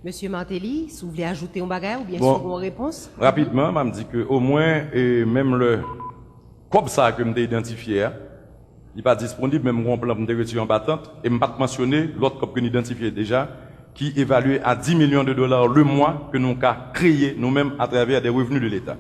Monsieur Martelly, si vous voulez ajouter un bagage ou bien Bon, sûr une réponse? Rapidement, je me dis que au moins, et même le comme ça que je identifié, il n'est pas disponible, même mon plan de retirer en battante, et je ne pas mentionner l'autre cop que nous identifié déjà, qui évalue à 10 millions de dollars le mois que nous avons créé nous-mêmes à travers des revenus de l'État.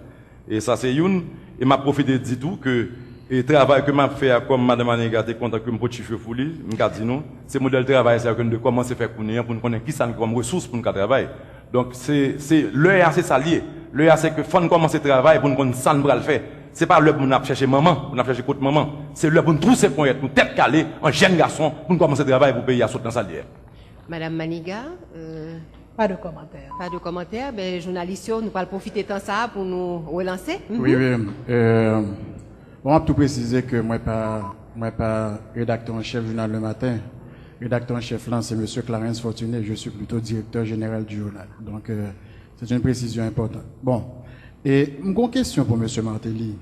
Et ça, c'est une, et m'a profité de dire tout que le travail que m'a fait, comme Mme Maniga était content que je me chiffre fouli, m'a dit nous, c'est le modèle de travail, c'est que nous devons commencer à faire pour nous connaître qui ça nous comme ressources pour nous travailler. Donc, c'est l'EA, c'est ça lié. L'EA, c'est que faut commencer à travailler pour nous connaître ça nous le faire. C'est pas le pour nous chercher maman, pour nous chercher côté maman. C'est le pour nous trouver pour être nous tête calée, un jeune garçon, pour nous commencer à travailler pour payer à sauter dans sa lière. Madame Maniga, pas de commentaire. Pas de commentaire. Ben, journalistes, nous allons profiter de ça pour nous relancer. Oui, oui. Bon, tout préciser que moi pas rédacteur en chef du journal Le Matin. Rédacteur en chef là, c'est monsieur Clarence Fortuné. Je suis plutôt directeur général du journal. Donc, c'est une précision importante. Bon. Et une question pour monsieur Martelly.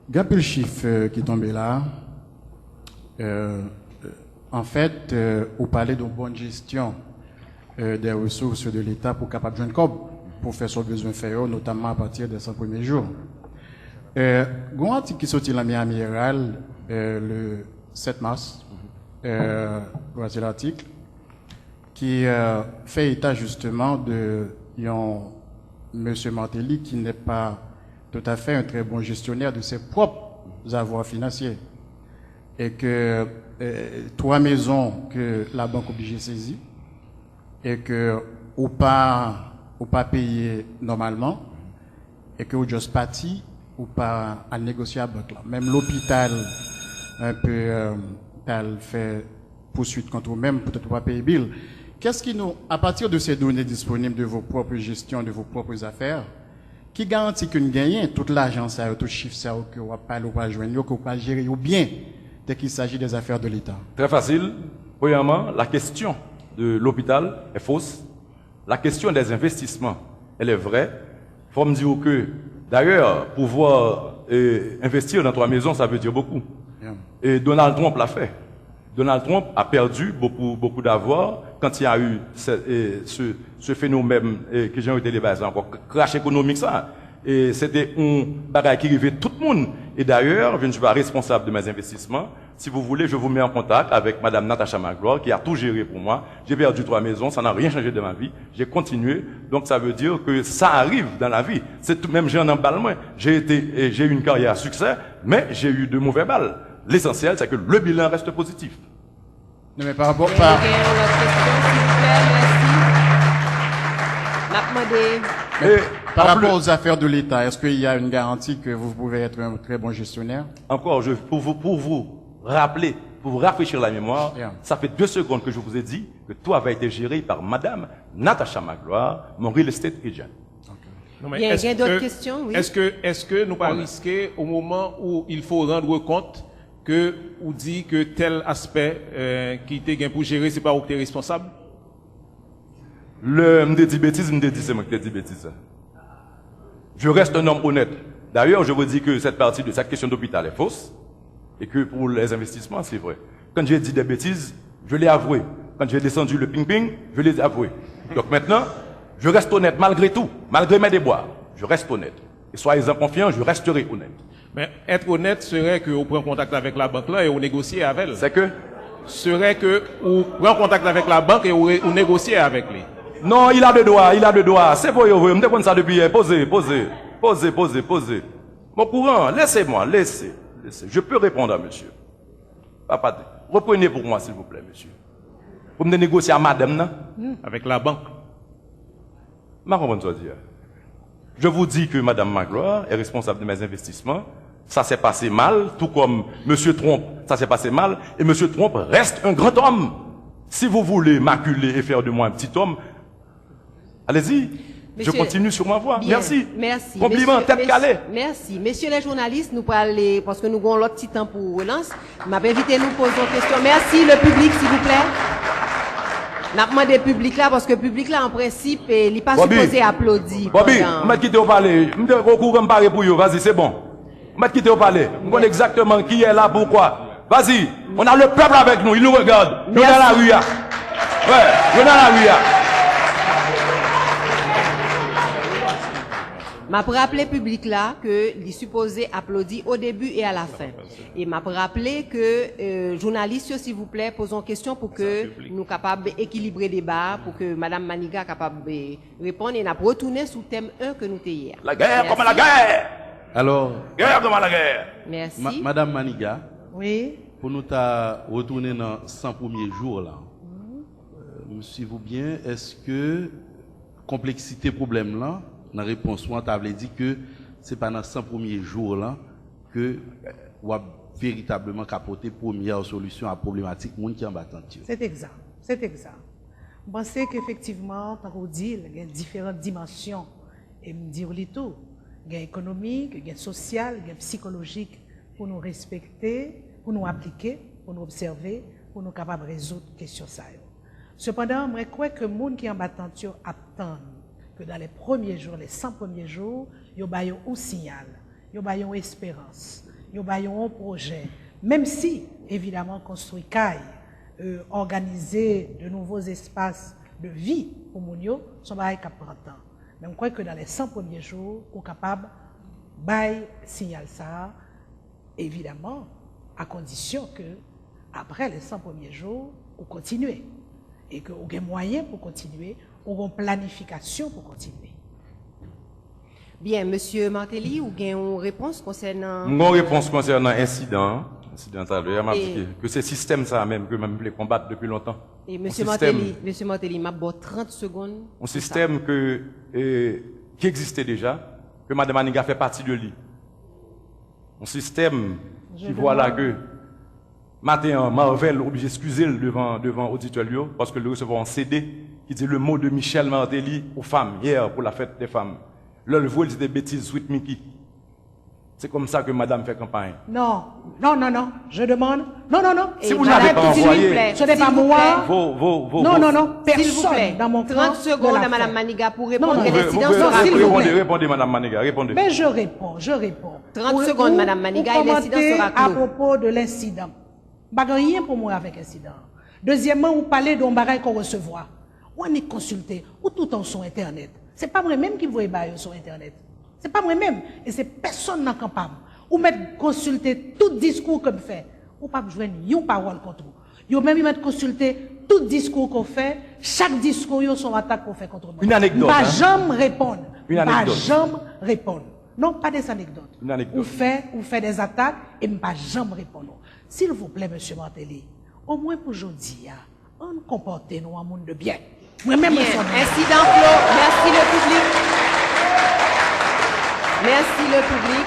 Gapil chiffre qui tombé là. En fait, vous parlez de bonne gestion des ressources de l'État pour capable de joindre pour faire son besoin faire, notamment à partir de 100 premiers jours. Un article qui sorti dans Miami Herald le 7 mars, voici l'article, qui fait état justement de M. Martelly qui n'est pas tout à fait un très bon gestionnaire de ses propres avoirs financiers. Et que 3 maisons que la banque obligée saisit et que ou pas payer normalement et que ou juste parti ou pas à négocier à banque là. Même l'hôpital un peu fait poursuite contre vous-même peut-être pas payer bill. Qu'est-ce qui nous, à partir de ces données disponibles de vos propres gestions, de vos propres affaires, qui garantit que nous gagnons toute l'argent ça, tout chiffre ça que vous pas joindre, que vous pas gérer ou bien dès qu'il s'agit des affaires de l'État? Très facile. Premièrement, la question de l'hôpital est fausse. La question des investissements, elle est vraie. Il faut me dire que, d'ailleurs, pouvoir investir dans 3 maisons, ça veut dire beaucoup. Yeah. Et Donald Trump l'a fait. Donald Trump a perdu beaucoup d'avoirs quand il y a eu ce phénomène que j'ai été débattu encore, crash économique ça. Et c'était un bagage qui arrivait tout le monde. Et d'ailleurs, je ne suis pas responsable de mes investissements. Si vous voulez, je vous mets en contact avec Madame Natacha Magloire, qui a tout géré pour moi. J'ai perdu 3 maisons, ça n'a rien changé de ma vie. J'ai continué. Donc, ça veut dire que ça arrive dans la vie. C'est tout même, j'ai un emballement. J'ai eu une carrière à succès, mais j'ai eu de mauvais balles. L'essentiel, c'est que le bilan reste positif. Non, mais par rapport par rapport aux affaires de l'État, est-ce qu'il y a une garantie que vous pouvez être un très bon gestionnaire? Encore, pour vous rappeler, pour vous rafraîchir la mémoire, ça fait 2 secondes que je vous ai dit que tout avait été géré par Madame Natacha Magloire, mon real estate agent. Non, mais il y a d'autres questions, oui. Est-ce que nous pas risquer au moment où il faut rendre compte que ou dit que tel aspect qui était gain pour gérer, c'est pas vous qui êtes responsable? Me dit bêtise, me dit c'est moi qui dis bêtise. Je reste un homme honnête. D'ailleurs, je vous dis que cette partie de cette question d'hôpital est fausse et que pour les investissements, c'est vrai. Quand j'ai dit des bêtises, je l'ai avoué. Quand j'ai descendu le ping-ping, je l'ai avoué. Donc maintenant, je reste honnête malgré tout, malgré mes déboires. Je reste honnête. Et soyez-en confiants, je resterai honnête. Mais être honnête serait que vous prenez contact avec la banque là et vous négociez avec elle. C'est que? Serait que vous prenez contact avec la banque et vous négociez avec lui. Non, il a de droit. C'est pour vous. Je me demande ça depuis hier. Posez. Mon courant, laissez-moi. Je peux répondre à monsieur. Papa, reprenez pour moi, s'il vous plaît, monsieur. Vous me négocier à madame, non? Avec la banque. Je vous dis que madame Magloire est responsable de mes investissements. Ça s'est passé mal, tout comme monsieur Trump, ça s'est passé mal. Et monsieur Trump reste un grand homme. Si vous voulez m'acculer et faire de moi un petit homme, allez-y. Je continue sur ma voie. Bien, merci. Compliment, tête calée. Merci. Messieurs les journalistes, nous parlons, parce que nous avons l'autre petit temps pour relance. M'a invité nous poser une question. Merci, le public, s'il vous plaît. N'a demandé le public là, parce que le public là, en principe, il n'est pas supposé applaudir. Bobby, je vais quitter au palais. Je vais recourir me parler pour vous. Vas-y, c'est bon. Je vais quitter au palais. Je connais exactement qui est là, pourquoi. Vas-y. On a le peuple avec nous. Il nous regarde. Nous dans la rue. Ouais, yo dans la rue. M'a rappelé public là que il supposé applaudir au début et à la fin. Et m'a rappelé que journalistes s'il vous plaît posons question pour que nous capables d'équilibrer le débat pour que madame Maniga capable de répondre et n'a retourner sous thème 1 que nous t'ai hier. La guerre comme la guerre. Alors, Guerre comme la guerre. Merci. Madame Maniga, Oui. pour nous ta retourner dans 100 premiers jours là, suivez-vous bien, est-ce que complexité problème là, dans la réponse, on t'a dit que c'est pas dans 100 premiers jours là que on va véritablement capoter première solution à la problématique monde qui en battant. C'est exact. C'est exact. Je pense qu'effectivement, tant qu'on dit, il y a différentes dimensions. Et me dire tout. Il y a économique, il y a social, il y a psychologique pour nous respecter, pour nous appliquer, pour nous observer, pour nous capables de résoudre questions ça. Cependant, je crois que les gens qui en battent attendent que dans les premiers jours, les 100 premiers jours, ils ont un signal, ils ont une espérance, ils ont un projet. Même si, évidemment, construire caille, organiser de nouveaux espaces de vie pour les gens, sont pas capables de temps. Mais je crois que dans les 100 premiers jours, on est capable de signal ça, évidemment, à condition que, après les 100 premiers jours, on continue. Et qu'on a moyen pour continuer, on a une planification pour continuer. Bien, monsieur Martelly, vous avez une réponse concernant... Une réponse concernant l'incident. Incident, m'a dit que c'est système ça même que même les combattre depuis longtemps. Et monsieur Martelly, m'a bon 30 secondes. Un système qui existait déjà, que Mme Maniga fait partie de lui. Un système qui voit là que matin, Marvel obligé d'excuser devant auditoire parce que le recevoir un CD qui dit le mot de Michel Martelly aux femmes hier pour la fête des femmes. Là, le vol, c'était des bêtises, Sweet Mickey. C'est comme ça que madame fait campagne. Non, non, non, non, je demande. Non, non, non. Si vous n'avez pas envoyé, ce n'est pas moi. Non, non, non, personne dans mon 30 secondes à madame Maniga pour répondre et l'incident sera clos. Répondez, madame Maniga, répondez. Mais je réponds. 30 secondes, madame Maniga, et l'incident sera clos. À propos de l'incident. Pas rien pour moi avec l'incident. Deuxièmement, vous parlez d'un bagage qu'on recevoir. On est consulté, ou tout en son Internet. C'est pas moi-même qui vous bailler sur Internet. C'est pas moi-même. Et c'est personne n'a capable. Ou mettre consulter tout discours qu'on fait. Ou pas jouer une parole contre vous. Ou même mettre consulter tout discours qu'on fait. Chaque discours, yon son attaque qu'on fait contre nous. Une anecdote. Pas jamais répondre. Une anecdote. Pas jamais répondre. Non, pas des anecdotes. Une anecdote. Ou fait des attaques et pas jamais répondre. S'il vous plaît, monsieur Martelly, au moins pour aujourd'hui, on comporte-nous en monde de bien. Moi-même, incident clos. Merci le public. Merci le public.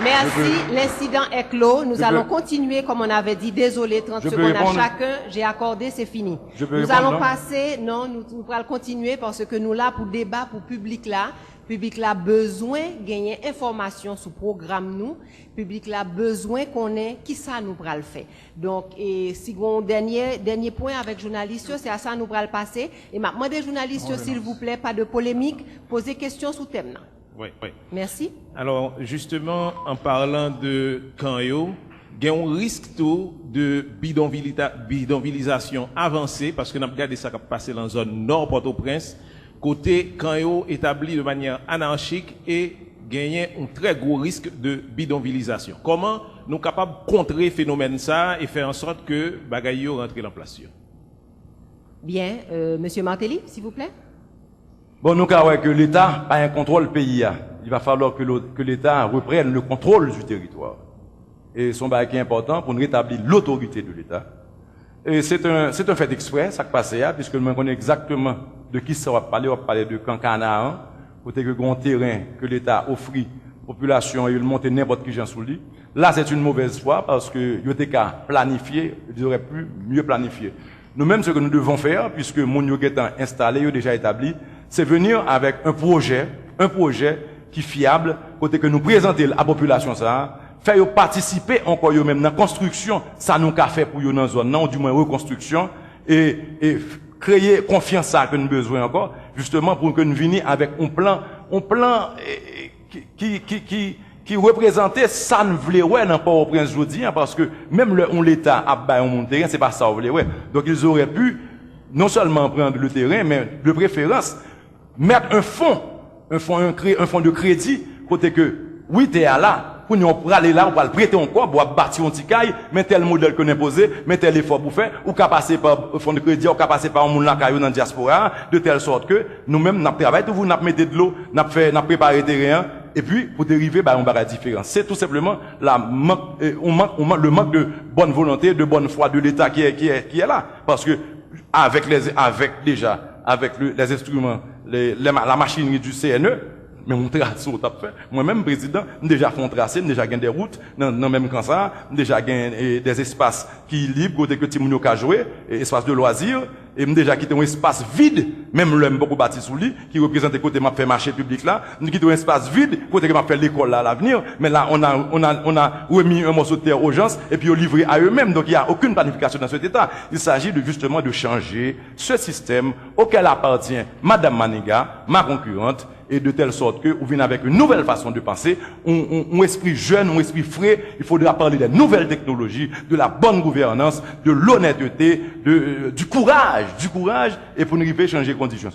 Merci, l'incident est clos. Nous allons continuer comme on avait dit. Désolé, 30 secondes à chacun. J'ai accordé, c'est fini. Nous allons passer, non, nous allons continuer parce que nous là pour débat, pour public là. Public là besoin de gagner information sur le programme nous. Public là besoin qu'on ait qui ça nous pral faire. Donc, et si on dernier point avec journalistes, c'est à ça nous pral passer. Et maintenant des journalistes, s'il vous plaît, pas de polémique, posez questions sous thème là. Oui, oui. Merci. Alors, justement, en parlant de Kanyo, il y a un risque tout de bidonvillisation avancée, parce que nous avons regardé ça qui a passé dans la zone nord Port-au-Prince, côté Kanyo établi de manière anarchique et gagner un très gros risque de bidonvillisation. Comment nous sommes capables de contrer le phénomène ça et faire en sorte que Bagayo rentre en place? Bien, monsieur Martelly, s'il vous plaît. Bon, nous avons que l'État a un contrôle pays. Il va falloir que l'État reprenne le contrôle du territoire. Et son bail qui est important pour nous rétablir l'autorité de l'État. Et c'est un fait exprès, ça qui passe là, puisque nous connaissons exactement de qui ça va parler. On va parler de Cancana, côté que grand terrain que l'État offre aux populations et il monte n'importe qui gens sous lui. Là, c'est une mauvaise foi parce que il était qu'à planifier, il aurait pu mieux planifier. Nous-mêmes, ce que nous devons faire, puisque mon étant installé, déjà établi, c'est venir avec un projet qui est fiable, côté que nous présenter à la population ça, faire participer encore eux même dans la construction, ça nous a fait pour eux dans la zone, non, du moins reconstruction, et créer confiance ça que nous avons besoin encore, justement pour que nous venions avec un plan qui qui représentait ça ne voulait ouais dans Port-au-Prince aujourd'hui, parce que même l'État a baillé un terrain, c'est pas ça voulait ouais. Donc ils auraient pu non seulement prendre le terrain, mais de préférence mettre un fonds de crédit côté que oui t'es là. Pour nous aller là, on va le prêter encore, pour bâtir un petit caille, mais tel modèle qu'on a posé, mais tel effort pour faire, ou qu'à passer par fonds de crédit, ou qu'à passer par un monde là, dans la diaspora, de telle sorte que nous-mêmes, nous travaillons, vous, nous mettez de l'eau, nous préparé terrain, et puis, pour dériver, on va la différence. C'est tout simplement le manque de bonne volonté, de bonne foi de l'État qui est là. Parce que, avec les instruments, la machinerie du CNE, mais mon tracé au fait. Moi-même, président, déjà fait un tracé, déjà gagné des routes, dans même comme ça, déjà gagné des espaces qui libres, côté que Timounio a joué, espace de loisirs, et déjà quitté un espace vide, même l'homme beaucoup bâti sous lui, qui représente côté m'a fait marché public là, nous quittons un espace vide, côté que m'a fait l'école là à l'avenir, mais là, on a remis un morceau de terre aux gens, et puis on livré à eux-mêmes, donc il n'y a aucune planification dans cet état. Il s'agit justement de changer ce système auquel appartient Madame Maniga, ma concurrente, et de telle sorte que, vous venez avec une nouvelle façon de penser, un esprit jeune, un esprit frais, il faudra parler des nouvelles technologies, de la bonne gouvernance, de l'honnêteté, du courage, et pour nous arriver à changer les conditions.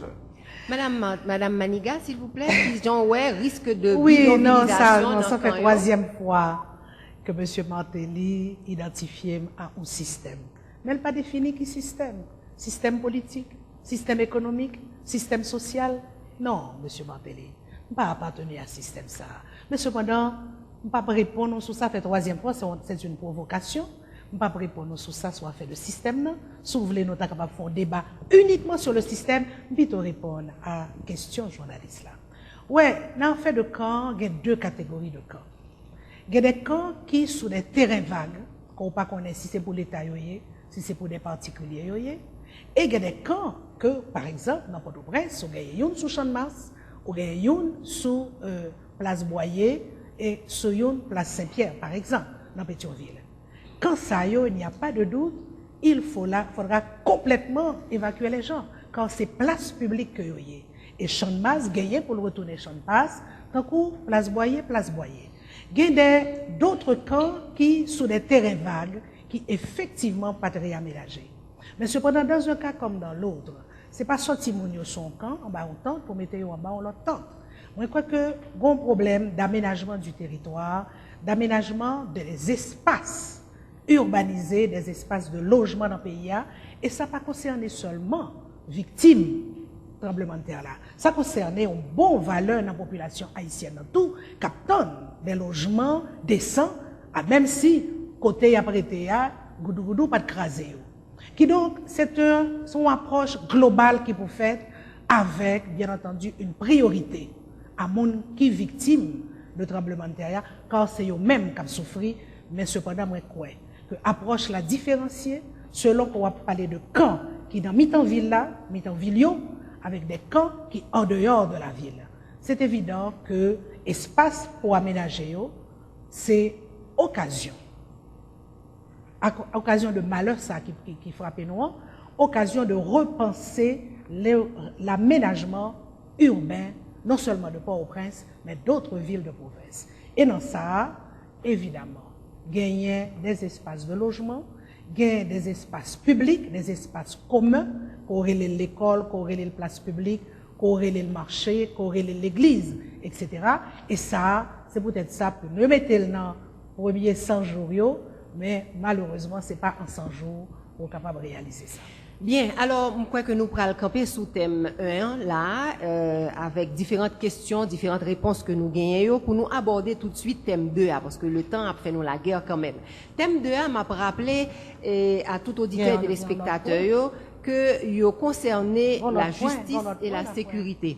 Madame Maniga, s'il vous plaît, disons, ouais, risque de oui, non, binomisation ça fait troisième fois que M. Martelly identifie un système. Mais elle n'a pas défini qui système. Système politique, système économique, système social. Non, M. Martelly, je ne pas appartenir à ce système ça. Mais cependant, je ne pas répondre sur ça, fait troisième fois, c'est une provocation. Je ne pas répondre sur ça, soit fait le système. Si vous voulez, nous sommes capables de faire un débat uniquement sur le système, puis répondre à la question journaliste là. Ouais, dans le fait de camp, il y a deux catégories de camps. Il y a des camps qui sont des terrains vagues, qu'on ne pas connaître si c'est pour l'État, si c'est pour des particuliers. Et il y a des camps que, par exemple, dans Port-au-Prince, il y a une sous Champ de Mars, il y a une sous Place Boyer et sous une Place Saint-Pierre, par exemple, dans Pétionville. Quand ça y est, il n'y a pas de doute, il faudra complètement évacuer les gens. Quand c'est place publique que y est. Et Champ de Mars, gagné pour le retourner Champ de Mars, tant coup, Place Boyer. Il y a d'autres camps qui sont des terrains vagues, qui effectivement pas très aménagés. Mais cependant, dans un cas comme dans l'autre, c'est pas sorti mounio son camp, en bas on tente, pour mettre en bas on l'autre tente. Moi, je crois que bon problème d'aménagement du territoire, d'aménagement des espaces urbanisés, des espaces de logement dans le pays, et ça pas concerné seulement victimes tremblement de terre là. Ça concernait une bonne valeur dans la population haïtienne dans tout, captant des logements décents, même si côté après goudou pas de craser. Qui donc, c'est une approche globale qui peut faire avec, bien entendu, une priorité à monde qui est victime de tremblement de terre, car c'est eux-mêmes qui ont souffert, mais cependant, moi, quoi, que approche la différencier selon qu'on va parler de camps qui dans mi-temps ville là, mi-temps ville, avec des camps qui en dehors de la ville. C'est évident que espace pour aménager, c'est occasion. Occasion de malheur ça qui frappe nous, occasion de repenser l'aménagement urbain, non seulement de Port-au-Prince, mais d'autres villes de province. Et dans ça, évidemment, gagner des espaces de logement, gagner des espaces publics, des espaces communs, corréler l'école, corréler la place publique, corréler le marché, corréler l'église, etc. Et ça, c'est peut-être ça pour nous mettre dans le premier 100 jours, mais malheureusement, ce n'est pas en 100 jours pour être capable de réaliser ça. Bien, alors, je crois que nous pourrons camper sous thème 1, là, avec différentes questions, différentes réponses que nous gagnons, pour nous aborder tout de suite thème 2A, parce que le temps a fait nous la guerre quand même. Thème 2A m'a rappelé à tout auditeur et téléspectateur que il concerné la justice et la sécurité.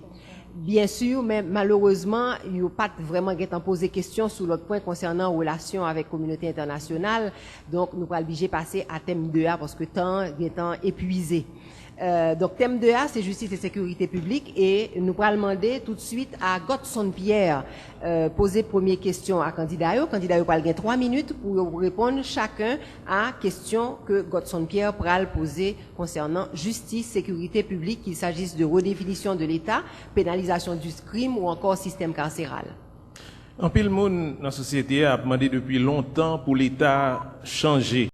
Bien sûr, mais malheureusement, il n'y a pas vraiment posé question sur l'autre point concernant relations avec la communauté internationale. Donc, nous allons obliger passer à thème 2A parce que le temps est épuisé. Donc, thème 2A, c'est justice et sécurité publique. Et nous allons demander tout de suite à Godson Pierre poser première question à candidat. Le candidat va gagner 3 minutes pour répondre chacun à question que Godson Pierre pourra poser concernant justice, sécurité publique, qu'il s'agisse de redéfinition de l'État, pénalisation du crime ou encore système carcéral. En pile monde dans la société a demandé depuis longtemps pour l'État changer